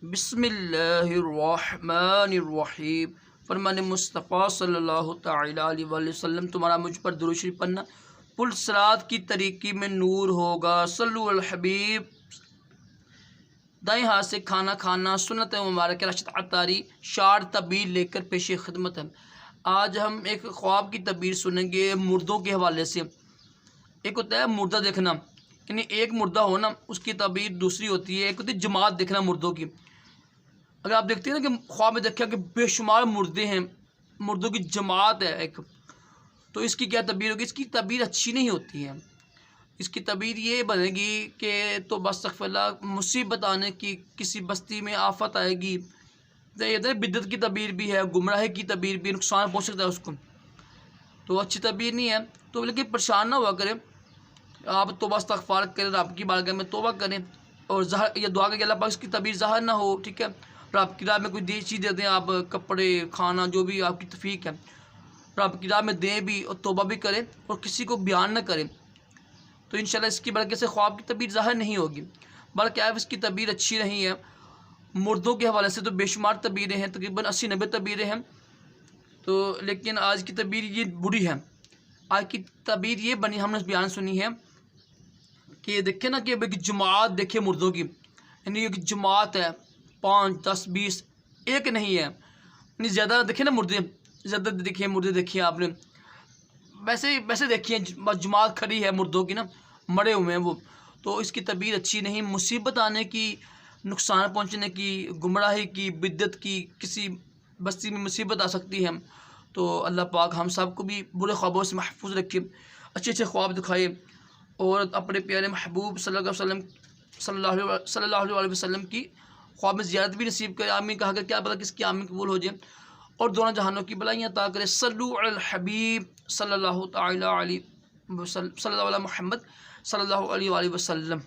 बिस्मिल्लाहिर्रहमानिर्रहीम। फरमान मुस्तफ़ा सल्लल्लाहु तआला अलैहि वसल्लम, तुम्हारा मुझ पर दुरूद शरीफ पढ़ना पुल सलात की तरीकी में नूर होगा। सल्लु अल हबीब। दाएँ हाथ से खाना खाना सुन्नत मुबारक रशद अतारी शार तबीर लेकर पेश खिदमत है। आज हम एक ख्वाब की तबीर सुनेंगे मुर्दों के हवाले से। एक होता है मुर्दा देखना, यानी एक मुर्दा हो ना, उसकी तबीर दूसरी होती है। एक होती है जमात देखना मुर्दों की। अगर आप देखते हैं ना कि ख्वाब में देखा कि बेशुमार मुर्दे हैं, मुर्दों की जमात है एक, तो इसकी क्या तबीर होगी? इसकी तबीर अच्छी नहीं होती है। इसकी तबीर ये बनेगी कि तो बस अस्तगफिरुल्लाह, मुसीबत आने की, किसी बस्ती में आफत आएगी। तो ये बिद्दत की तबीर भी है, गुमराही की तबीर भी, नुकसान पहुँच सकता है उसको, तो अच्छी तबीर नहीं है। तो लेकिन परेशान ना हुआ करें, आप तौबा इस्तग़फ़ार करें, रब की बारगाह में तौबा करें और ज़ाहिर ये दुआ करें कि अल्लाह पाक इसकी तबीर ज़ाहिर ना हो, ठीक है। रब की राह में कोई चीज़ दे दें आप, कपड़े, खाना, जो भी आपकी तौफ़ीक है, रब की राह में दें भी और तौबा भी करें और किसी को बयान ना करें, तो इंशाल्लाह इसकी बरकत से ख्वाब की तबीर ज़ाहिर नहीं होगी। बल्कि आप इसकी तबीर अच्छी नहीं है। मुर्दों के हवाले से तो बेशुमार तबीरें हैं, तकरीबन 80-90 तबीरें हैं, तो लेकिन आज की तबीर ये बुरी है। आज की तबीर ये बनी, हमने बयान सुनी है कि देखे ना कि अब एक जमात देखे मुर्दों की, यानी एक जमात है, 5, 10, 20, एक नहीं है, यानी ज़्यादा देखे ना मुर्दे, ज़्यादा देखिए मुर्दे देखिए आपने, वैसे वैसे देखिए जमात खड़ी है मुर्दों की ना, मरे हुए हैं वो। तो इसकी तबीर अच्छी नहीं, मुसीबत आने की, नुकसान पहुँचने की, गुमराही की, बिद्दत की, किसी बस्ती में मुसीबत आ सकती है। तो अल्लाह पाक हम सब को भी बुरे ख्वाबों से महफूज रखे, अच्छे अच्छे ख्वाब दिखाए और अपने प्यारे महबूब सल्लल्लाहु अलैहि वसल्लम की ख्वाब में ज़ियारत भी नसीब करे। आमीन कहा कर, क्या पता किसकी आमीन कबूल हो जाए और दोनों जहानों की भलाइयाँ अता करे। सल्लु अल हबीब सल्लल्लाहु तआला अलैहि वसल्लम, सल्लल्लाहु अला मुहम्मद सल्लल्लाहु अलैहि वसल्लम।